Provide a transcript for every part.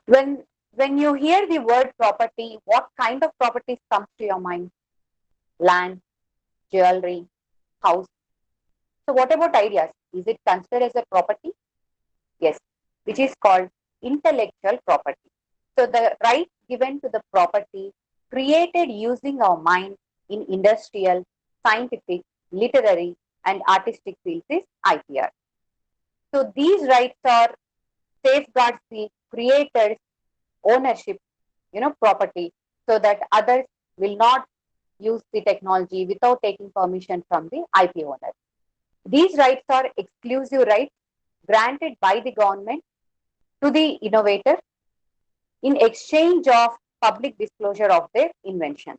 When when you hear the word property, what kind of properties comes to your mind? Land, jewelry, house. So what about ideas? Is it considered as a property? Yes, which is called intellectual property. So the right given to the property created using our mind in industrial, scientific, literary, and artistic fields is IPR. So these rights are safeguards the creator's ownership, property, so that others will not use the technology without taking permission from the IP owner. These rights are exclusive rights granted by the government to the innovator in exchange of public disclosure of their invention.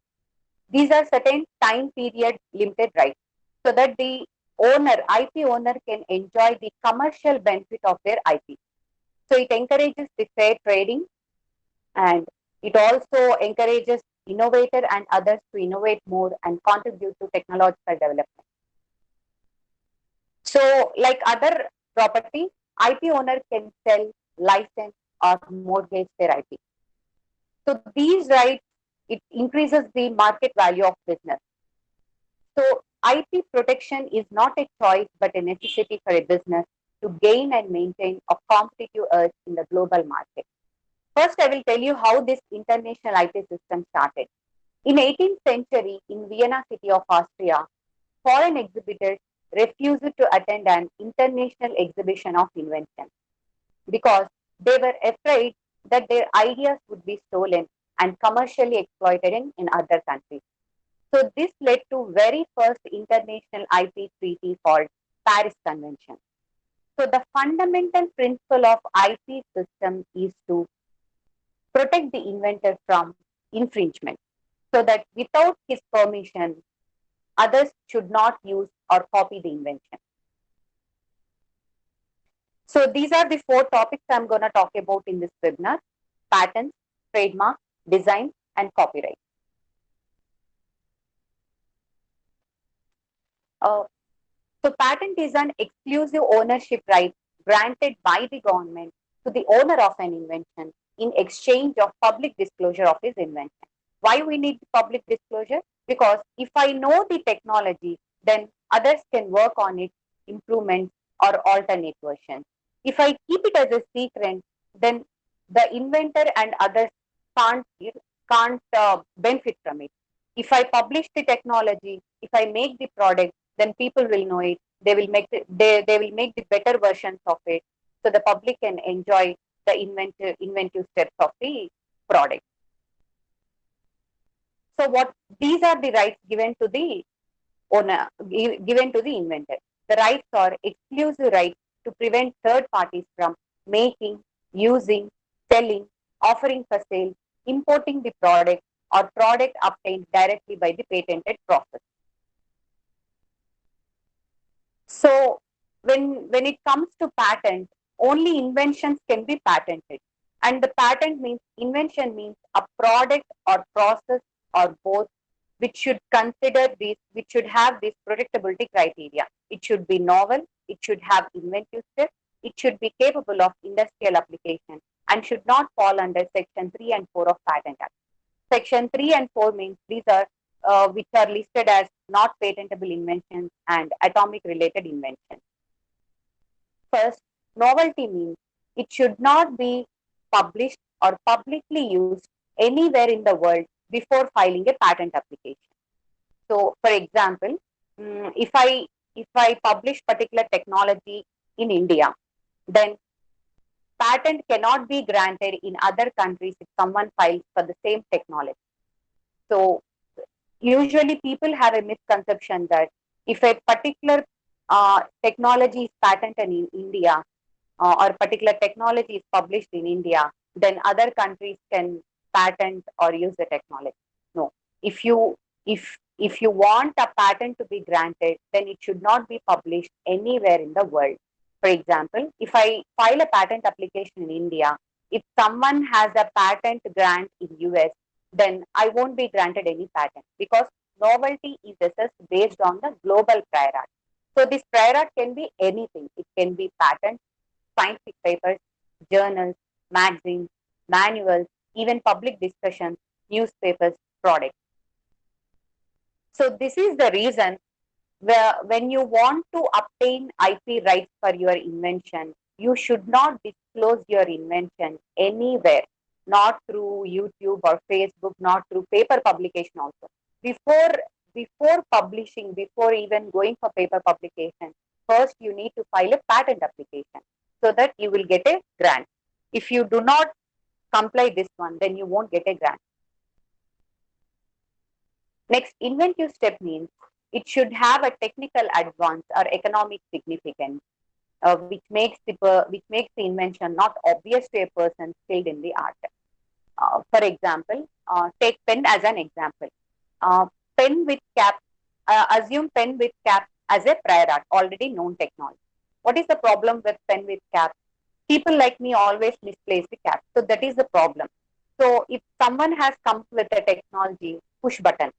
These are certain time period limited rights so that the IP owner can enjoy the commercial benefit of their IP. So it encourages the fair trading, and it also encourages innovator and others to innovate more and contribute to technological development. So like other property, IP owner can sell, license or mortgage their IP. So these rights, it increases the market value of business. So IP protection is not a choice but a necessity for a business to gain and maintain a competitive edge in the global market. First, I will tell you how this international IP system started. In 18th century, in Vienna city of Austria, foreign exhibitors refused to attend an international exhibition of invention because they were afraid that their ideas would be stolen and commercially exploited in other countries. So this led to very first international IP treaty called Paris Convention. So the fundamental principle of IP system is to protect the inventor from infringement so that without his permission, others should not use or copy the invention. So these are the four topics I'm going to talk about in this webinar: patents, trademark, design, and copyright. Uh, so patent is an exclusive ownership right granted by the government to the owner of an invention in exchange of public disclosure of his invention. Why we need public disclosure? Because if I know the technology, then others can work on it, improvements or alternate versions. If I keep it as a secret, then the inventor and others can't benefit from it. If I publish the technology, if I make the product, then people will know it. They will make the better versions of it, so the public can enjoy the inventive steps of the product. So what these are the rights given to the owner, given to the inventor. The rights are exclusive rights to prevent third parties from making, using, selling, offering for sale, importing the product or product obtained directly by the patented process. So when it comes to patent, only inventions can be patented. And the patent means invention means a product or process or both which should which should have this protectability criteria. It should be novel, it should have inventive steps, it should be capable of industrial application and should not fall under section 3 and 4 of Patent Act. Section 3 and 4 means these are which are listed as not patentable inventions and atomic related inventions. First, novelty means it should not be published or publicly used anywhere in the world before filing a patent application. So, for example, if I publish particular technology in India, then patent cannot be granted in other countries if someone files for the same technology. So, usually people have a misconception that if a particular technology is patented in India or particular technology is published in India, then other countries can patent or use the technology. No, if you if you want a patent to be granted, then it should not be published anywhere in the world. For example, if I file a patent application in India, if someone has a patent grant in US, then I won't be granted any patent because novelty is assessed based on the global prior art. So this prior art can be anything. It can be patent, scientific papers, journals, magazines, manuals, even public discussions, newspapers, products. So this is the reason where when you want to obtain IP rights for your invention, you should not disclose your invention anywhere, not through YouTube or Facebook, not through paper publication also. Before before publishing, before even going for paper publication, first you need to file a patent application so that you will get a grant. If you do not comply this one, then you won't get a grant. Next, inventive step means it should have a technical advance or economic significance, which makes the invention not obvious to a person skilled in the art. For example, take pen as an example. Uh, pen with cap, assume pen with cap as a prior art, already known technology. What is the problem with pen with cap? People like me always misplace the cap. So that is the problem. So if someone has come with a technology, push button,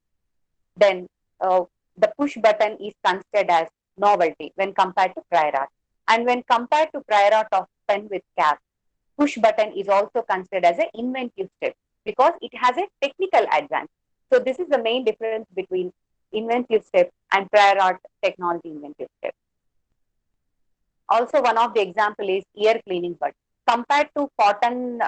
then uh, the push button is considered as novelty when compared to prior art. And when compared to prior art of pen with cap, push button is also considered as an inventive step because it has a technical advance. So this is the main difference between inventive step and prior art technology inventive step. Also, one of the example is ear cleaning bud. Compared to cotton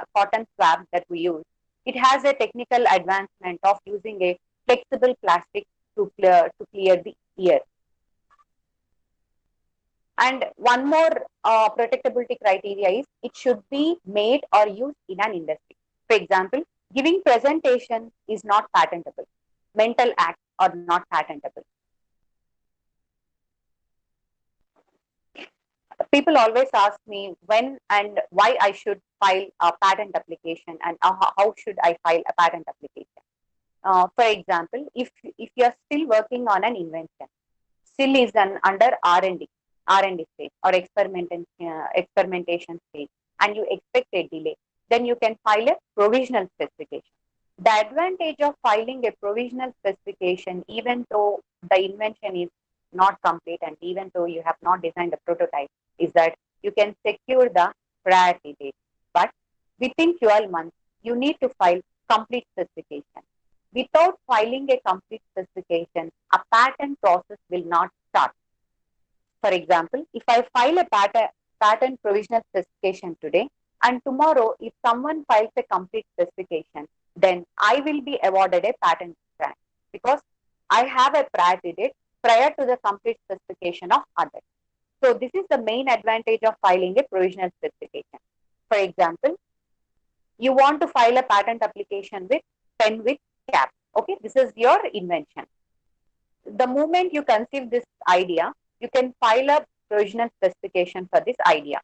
swab that we use, it has a technical advancement of using a flexible plastic to clear the ear. And one more protectability criteria is it should be made or used in an industry. For example, giving presentation is not patentable. Mental acts are not patentable. People always ask me when and why I should file a patent application and how should I file a patent application. For example, if you are still working on an invention, still is an under R&D stage or experimentation stage, and you expect a delay, then you can file a provisional specification. The advantage of filing a provisional specification, even though the invention is not complete and even though you have not designed a prototype, is that you can secure the priority date. But within 12 months, you need to file complete specification. Without filing a complete specification, a patent process will not start. For example, if I file a patent provisional specification today, and tomorrow, if someone files a complete specification, then I will be awarded a patent grant because I have a priority date prior to the complete specification of others. So this is the main advantage of filing a provisional specification. For example, you want to file a patent application with pen with cap. Okay, this is your invention. The moment you conceive this idea, you can file a provisional specification for this idea.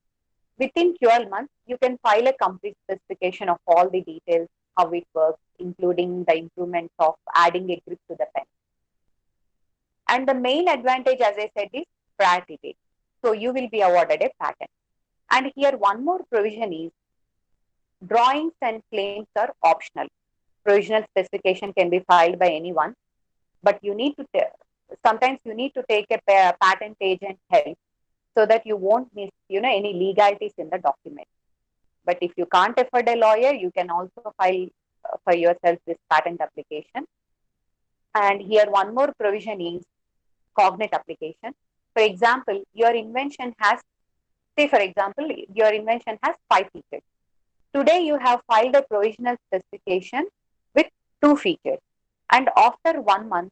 Within 12 months, you can file a complete specification of all the details, how it works, including the improvements of adding a grip to the pen. And the main advantage, as I said, is priority date. So you will be awarded a patent. And here one more provision is drawings and claims are optional. Provisional specification can be filed by anyone, but you need to sometimes you need to take a patent agent help so that you won't miss any legalities in the document. But if you can't afford a lawyer, you can also file for yourself this patent application. And here one more provision is cognate application. For example, your invention has, say for example, your invention has 5 features. Today you have filed a provisional specification with 2 features, and after 1 month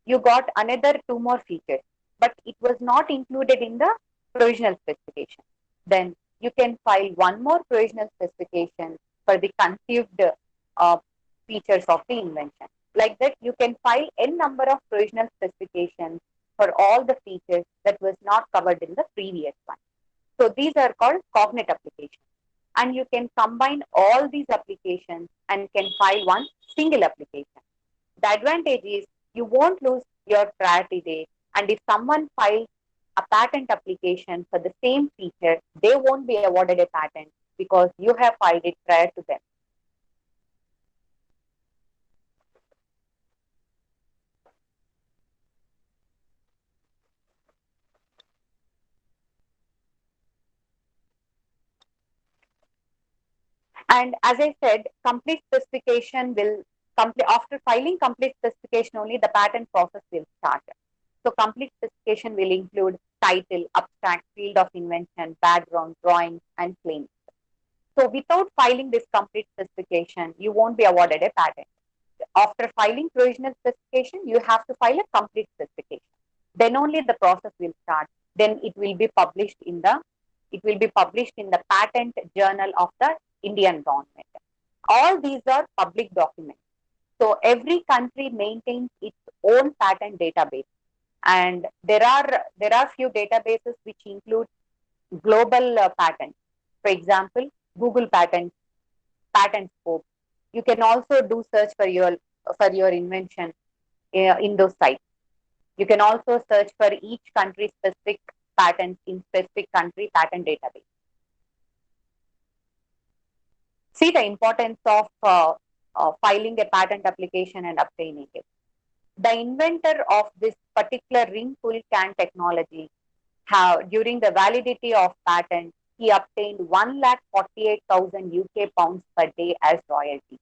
you got another 2 more features, but it was not included in the provisional specification. Then you can file one more provisional specification for the conceived uh, features of the invention. Like that, you can file n number of provisional specifications for all the features that was not covered in the previous one. So these are called cognate applications. And you can combine all these applications and can file one single application. The advantage is you won't lose your priority date. And if someone files a patent application for the same feature, they won't be awarded a patent because you have filed it prior to them. And as I said, complete specification will complete after filing complete specification only the patent process will start. So complete specification will include title, abstract, field of invention, background, drawings, and claims. So without filing this complete specification, you won't be awarded a patent. After filing provisional specification, you have to file a complete specification. Then only the process will start. Then it will be published in the patent journal of the Indian government. All these are public documents. So every country maintains its own patent database, and there are few databases which include global patents. For example, Google patents, patent scope. You can also do search for your invention in those sites. You can also search for each country specific patents in specific country patent database. See the importance of filing a patent application and obtaining it. The inventor of this particular ring pull can technology have during the validity of patent, he obtained 1,48,000 UK pounds per day as royalty.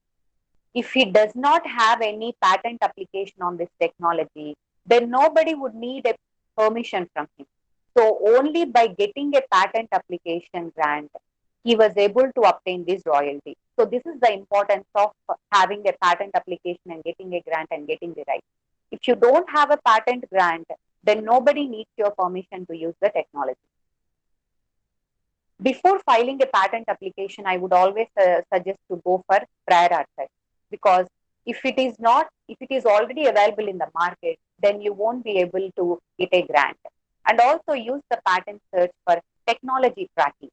If he does not have any patent application on this technology, then nobody would need a permission from him. So only by getting a patent application grant, he was able to obtain this royalty. So this is the importance of having a patent application and getting a grant and getting the right. If you don't have a patent grant, then nobody needs your permission to use the technology. Before filing a patent application, I would always suggest to go for prior art search, because if it is already available in the market, then you won't be able to get a grant. And also use the patent search for technology tracking.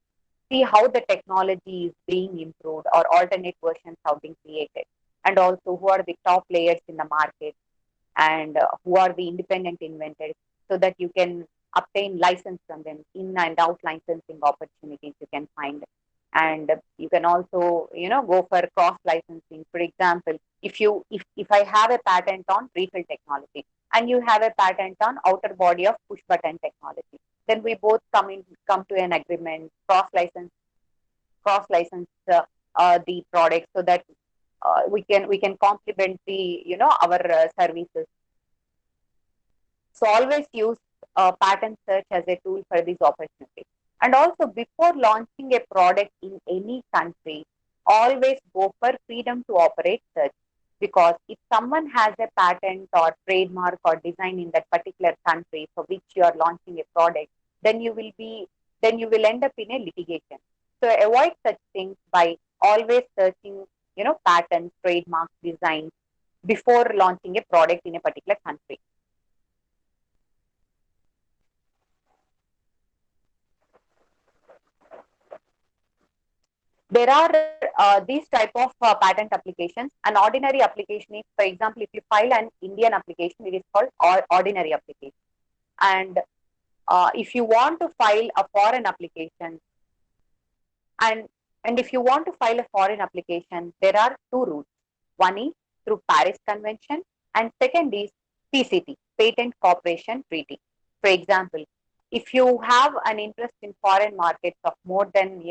See how the technology is being improved or alternate versions have been created. And also who are the top players in the market and who are the independent inventors, so that you can obtain license from them, in and out licensing opportunities you can find. And you can also go for cross licensing. For example, if I have a patent on refill technology and you have a patent on outer body of push button technology, then we both come to an agreement, cross license the product, so that we can complement the our services. So always use patent search as a tool for this opportunity. And also before launching a product in any country, always go for freedom to operate search. Because if someone has a patent or trademark or design in that particular country for which you are launching a product, then you will end up in a litigation. So avoid such things by always searching, patents, trademarks, designs before launching a product in a particular country. There are these type of patent applications. An ordinary application is, for example, if you file an Indian application, it is called ordinary application. And if you want to file a foreign application, and if you want to file a foreign application, there are two routes. One is through Paris Convention, and second is PCT, Patent Cooperation Treaty. For example, if you have an interest in foreign markets of more than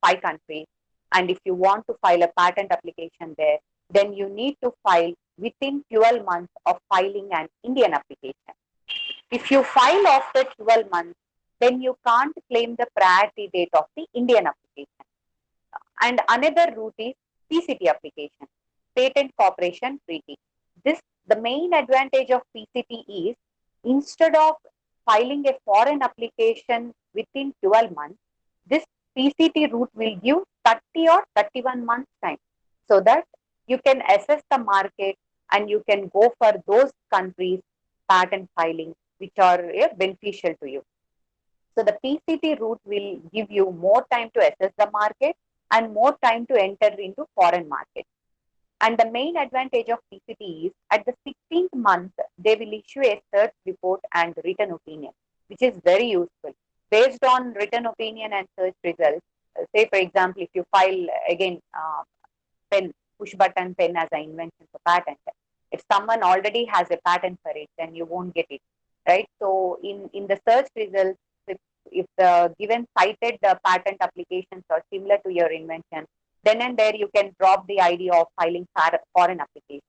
5 countries, and if you want to file a patent application there, then you need to file within 12 months of filing an Indian application. If you file after 12 months, then you can't claim the priority date of the Indian application. And another route is PCT application, Patent Cooperation Treaty. The main advantage of PCT is, instead of filing a foreign application within 12 months, this PCT route will give 30 or 31 months time, so that you can assess the market and you can go for those countries patent filing which are beneficial to you. So the PCT route will give you more time to assess the market and more time to enter into foreign markets. And the main advantage of PCT is, at the 16th month, they will issue a search report and written opinion, which is very useful. Based on written opinion and search results, say for example, if you file again pen, push button pen as an invention for patent, if someone already has a patent for it, then you won't get it, right? So in the search results, if the given cited patent applications are similar to your invention, then and there you can drop the idea of filing foreign application.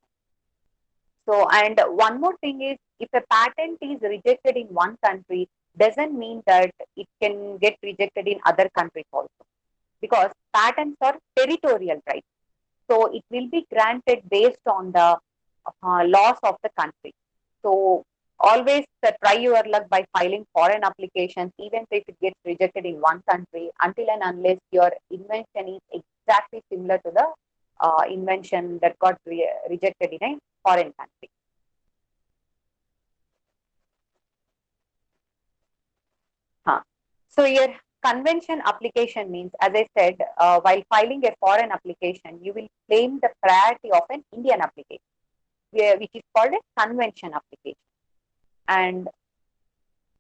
So, and one more thing is, if a patent is rejected in one country, doesn't mean that it can get rejected in other countries also, because patents are territorial rights. So it will be granted based on the laws of the country. So always try your luck by filing foreign applications, even if it gets rejected in one country, until and unless your invention is exactly similar to the invention that got rejected in a foreign country. Huh. So your convention application means, as I said, while filing a foreign application, you will claim the priority of an Indian application, which is called a convention application. And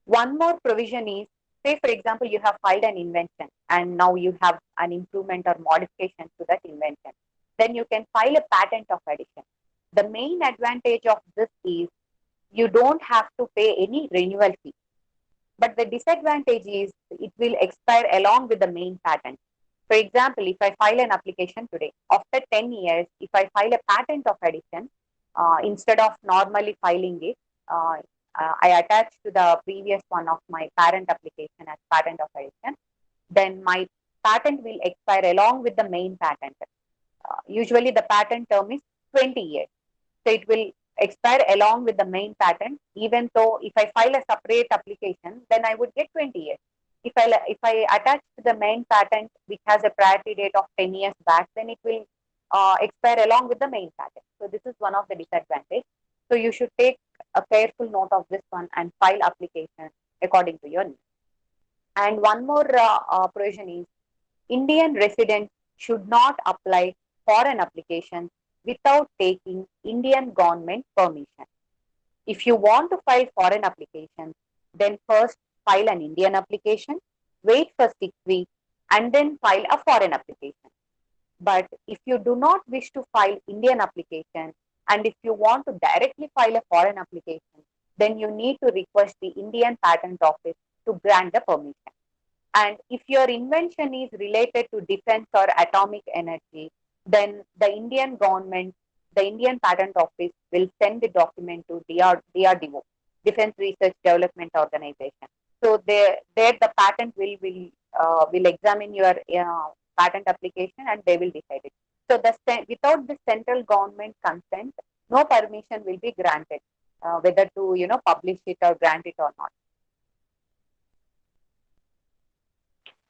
one more provision is, say for example, you have filed an invention and now you have an improvement or modification to that invention. Then you can file a patent of addition. The main advantage of this is you don't have to pay any renewal fee. But the disadvantage is it will expire along with the main patent. For example, if I file an application today, after 10 years, if I file a patent of addition, instead of normally filing it, I attach to the previous one of my parent application as patent of addition, then my patent will expire along with the main patent. Usually the patent term is 20 years. So it will expire along with the main patent, even though if I file a separate application, then I would get 20 years. If I attach to the main patent, which has a priority date of 10 years back, then it will expire along with the main patent. So this is one of the disadvantages. So you should take a careful note of this one and file application according to your needs. And one more provision is, Indian residents should not apply foreign applications without taking Indian government permission. If you want to file foreign applications, then first file an Indian application, wait for 6 weeks, and then file a foreign application. But if you do not wish to file Indian application, and if you want to directly file a foreign application, then you need to request the Indian Patent Office to grant the permission. And if your invention is related to defense or atomic energy, then the Indian government, the Indian Patent Office will send the document to DRDO, Defense Research Development Organization. So there the patent will examine your patent application and they will decide it. So without the central government consent, no permission will be granted, whether to publish it or grant it or not.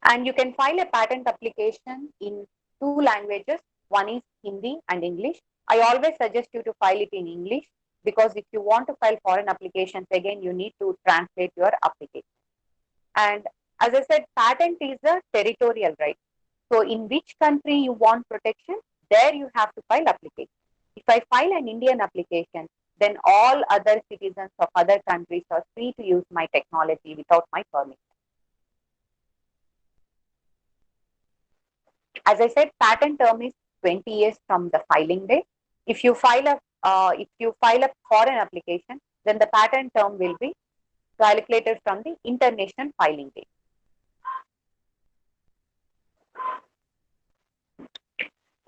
And you can file a patent application in two languages. One is Hindi and English. I always suggest you to file it in English, because if you want to file foreign applications, again, you need to translate your application. And as I said, patent is a territorial right. So in which country you want protection, there you have to file application. If I file an Indian application, then all other citizens of other countries are free to use my technology without my permission. As I said, patent term is 20 years from the filing date. If you file a foreign application, then the patent term will be calculated from the international filing date.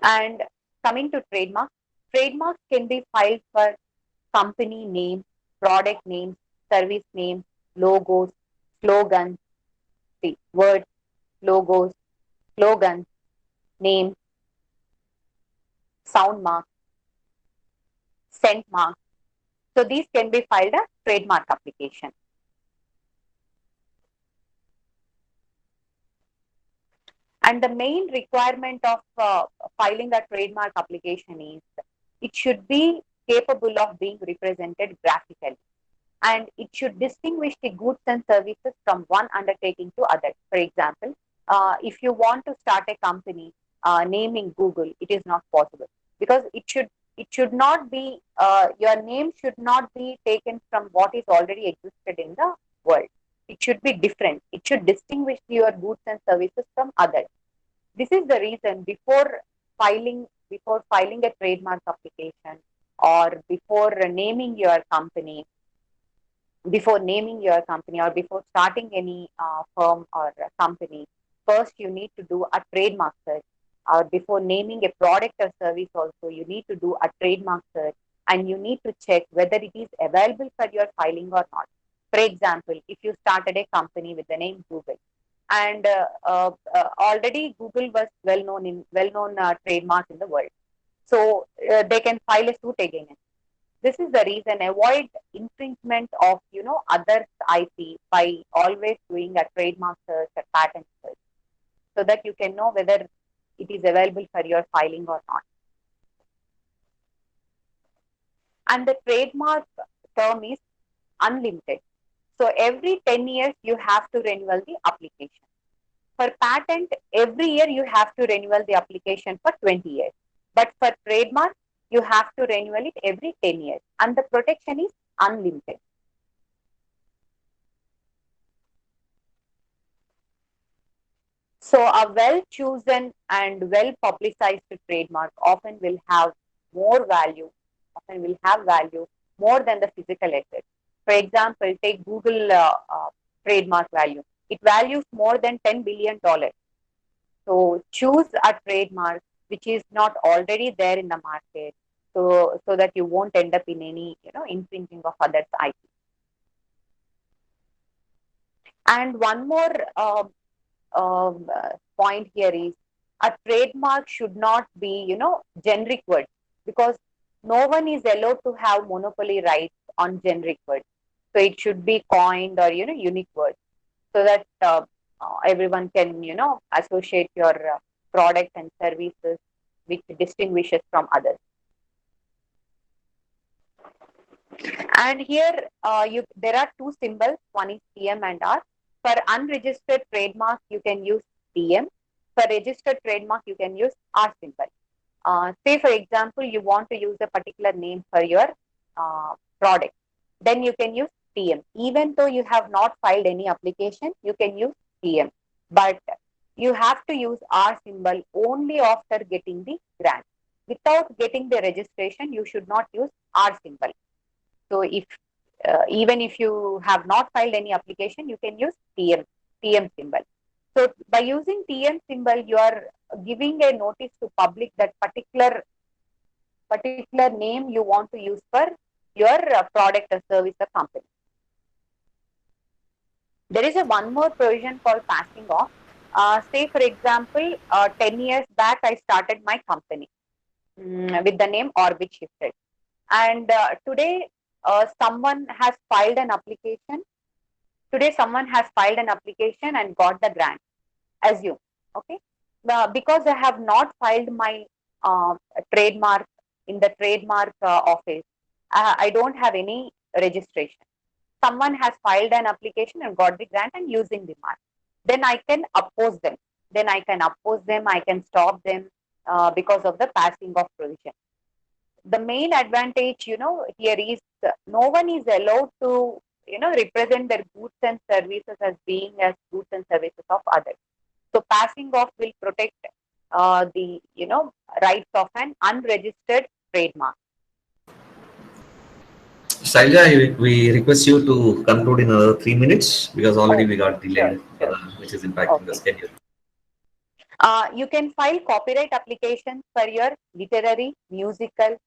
And coming to trademarks can be filed for company name, product names, service names, logos, slogans, words, logos, slogans, names, sound marks, scent marks. So these can be filed as trademark application. And the main requirement of filing a trademark application is it should be capable of being represented graphically, and it should distinguish the goods and services from one undertaking to others. For example, if you want to start a company naming Google, it is not possible, because it should not be your name should not be taken from what is already existed in the world. It should be different. It should distinguish your goods and services from others. This is the reason before filing a trademark application, or before starting any firm or company, first you need to do a trademark search. or before naming a product or service also, you need to do a trademark search and you need to check whether it is available for your filing or not. For example, if you started a company with the name Google, and already Google was well known trademark in the world, so they can file a suit against. This is the reason, avoid infringement of others' IP by always doing a trademark search, a patent search, so that you can know whether it is available for your filing or not. And the trademark term is unlimited. So every 10 years you have to renew the application. For patent, every year you have to renew the application for 20 years. But for trademark, you have to renew it every 10 years. And the protection is unlimited. So a well-chosen and well-publicized trademark often will have more value, often will have value more than the physical asset. For example, take Google trademark value. It values more than $10 billion. So choose a trademark which is not already there in the market, so that you won't end up in any infringing of others' IP. And one more point here is, a trademark should not be generic words, because no one is allowed to have monopoly rights on generic words. So it should be coined or unique words, so that everyone can associate your product and services which distinguishes from others. And here there are two symbols, one is TM and R. For unregistered trademark you can use TM. For registered trademark you can use R symbol. Say for example you want to use a particular name for your product, then you can use TM. Even though you have not filed any application, you can use TM. But you have to use R symbol only after getting the grant. Without getting the registration, you should not use R symbol. So if even if you have not filed any application, you can use TM symbol. So by using TM symbol, you are giving a notice to public that particular name you want to use for your product or service or company. There is one more provision called passing off. Say for example, 10 years back I started my company with the name Orbit Shifted, and today someone has filed an application. Someone has filed an application and got the grant. Assume, okay, because I have not filed my trademark in the trademark office, I don't have any registration. Someone has filed an application and got the grant and using the mark. Then I can oppose them. I can stop them because of the passing of provision. The main advantage, here is no one is allowed to, represent their goods and services as being as goods and services of others. So passing off will protect the, rights of an unregistered trademark. Sailja, we request you to conclude in another 3 minutes because already Oh, we got delayed, sure. which is impacting the Okay. schedule. You can file copyright applications for your literary, musical,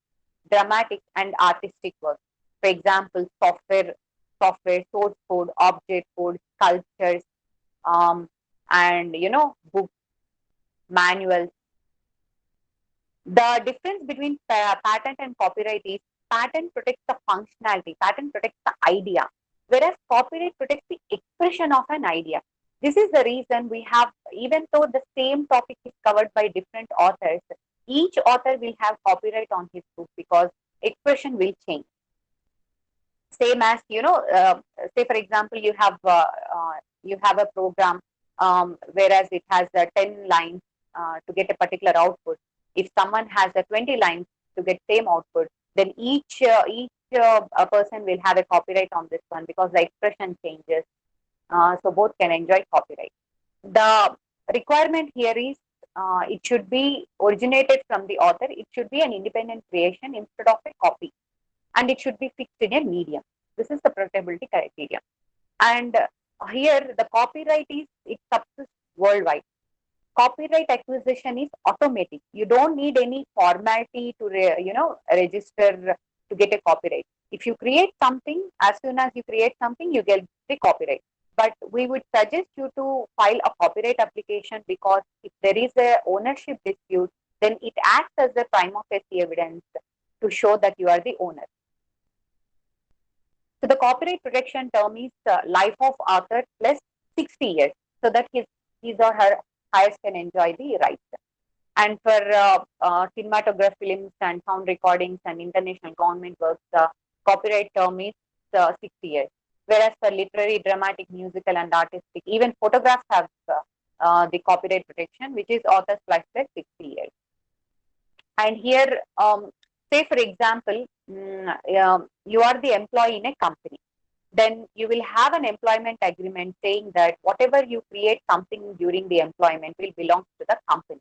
dramatic, and artistic work. For example, software, source code, object code, sculptures, and books, manuals. The difference between patent and copyright is, patent protects the functionality, patent protects the idea, whereas copyright protects the expression of an idea. This is the reason we have, even though the same topic is covered by different authors, each author will have copyright on his book because expression will change. Same as, say for example, you have a program, whereas it has 10 lines to get a particular output. If someone has 20 lines to get same output, then each a person will have a copyright on this one because the expression changes. So both can enjoy copyright. The requirement here is, it should be originated from the author. It should be an independent creation instead of a copy, and it should be fixed in a medium. This is the protectability criteria. And here the copyright is, it subsists worldwide. copyright acquisition is automatic. You don't need any formality to register to get a copyright. If you create something, as soon as you create something, you get the copyright. But we would suggest you to file a copyright application, because if there is a ownership dispute, then it acts as a prima facie evidence to show that you are the owner. So the copyright protection term is life of author plus 60 years, so that his or her heirs can enjoy the rights. And for cinematograph films and sound recordings and international government works, the copyright term is 60 years. Whereas for literary, dramatic, musical, and artistic, even photographs have the copyright protection, which is author's life plus 60 years. And here, say for example, you are the employee in a company. Then you will have an employment agreement saying that whatever you create something during the employment will belong to the company.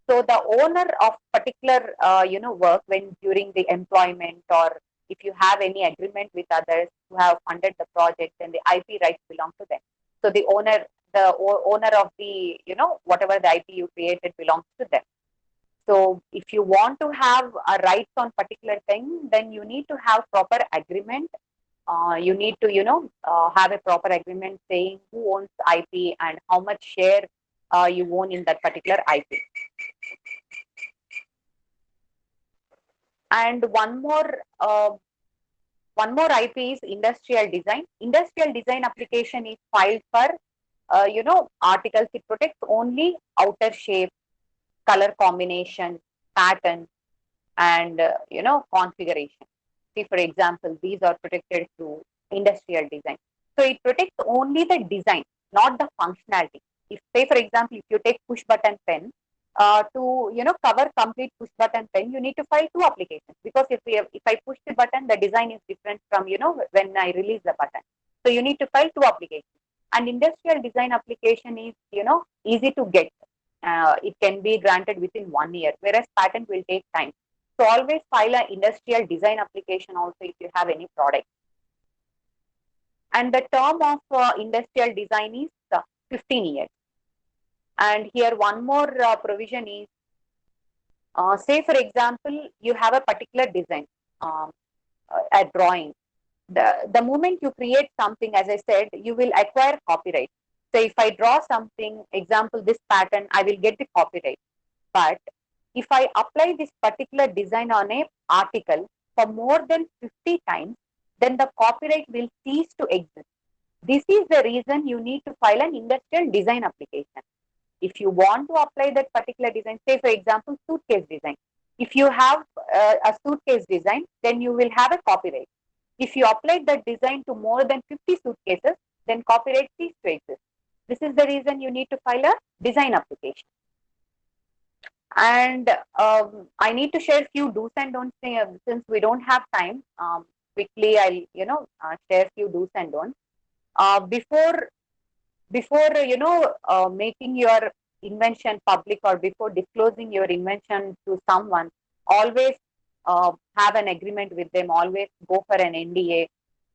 So the owner of particular work, when during the employment, or if you have any agreement with others who have funded the project, then the IP rights belong to them. So the owner of the whatever the IP you created belongs to them. So if you want to have a rights on particular thing, then you need to have proper agreement. You need to have a proper agreement saying who owns IP and how much share you own in that particular IP. And one more IP is industrial design. Industrial design application is filed for articles. It protects only outer shape, color combination, pattern, and configuration. See, for example, these are protected through industrial design. So it protects only the design, not the functionality. If, say, for example, if you take push button pen, to cover complete push button pen, you need to file 2 applications, because if I push the button, the design is different from when I release the button. So you need to file 2 applications. And industrial design application is easy to get. It can be granted within 1 year, whereas patent will take time. So always file an industrial design application also if you have any product. And the term of industrial design is 15 years. And here one more provision is, say for example, you have a particular design, a drawing. The moment you create something, as I said, you will acquire copyright. So if I draw something, example, this pattern, I will get the copyright. But if I apply this particular design on a article for more than 50 times, then the copyright will cease to exist. This is the reason you need to file an industrial design application. If you want to apply that particular design, say for example, suitcase design. If you have a suitcase design, then you will have a copyright. If you apply that design to more than 50 suitcases, then copyright ceases to exist. This is the reason you need to file a design application. And I need to share few do's and don'ts since we don't have time. Quickly, I'll share few do's and don'ts. Before making your invention public, or before disclosing your invention to someone, always have an agreement with them. Always go for an NDA,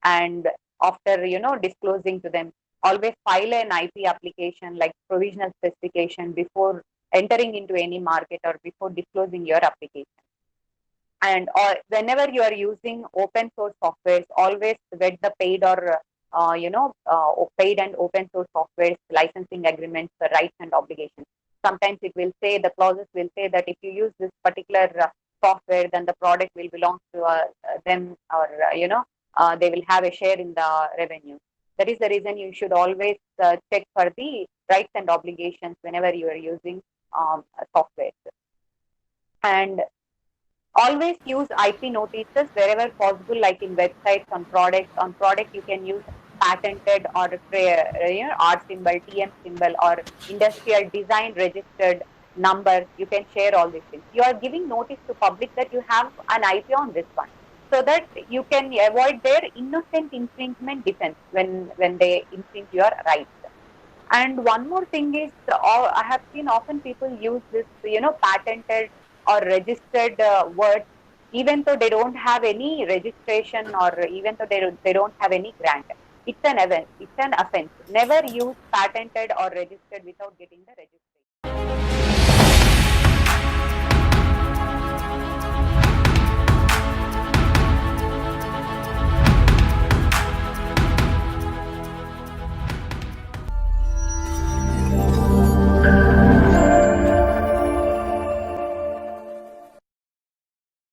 and after disclosing to them, always file an IP application like provisional specification before entering into any market or before disclosing your application. And whenever you are using open source software, always vet the paid or paid and open source software licensing agreements, the rights and obligations. Sometimes it will say, the clauses will say that if you use this particular software, then the product will belong to them, or they will have a share in the revenue. That is the reason you should always check for the rights and obligations whenever you are using software. And always use IP notices wherever possible, like in websites, on products. On product, you can use patented or R symbol, TM symbol, or industrial design registered number. You can share all these things. You are giving notice to public that you have an IP on this one, so that you can avoid their innocent infringement defense when they infringe your rights. And one more thing is, I have seen often people use this, patented or registered words, even though they don't have any registration, or even though they don't have any grant. It's an offense. Never use patented or registered without getting the registration.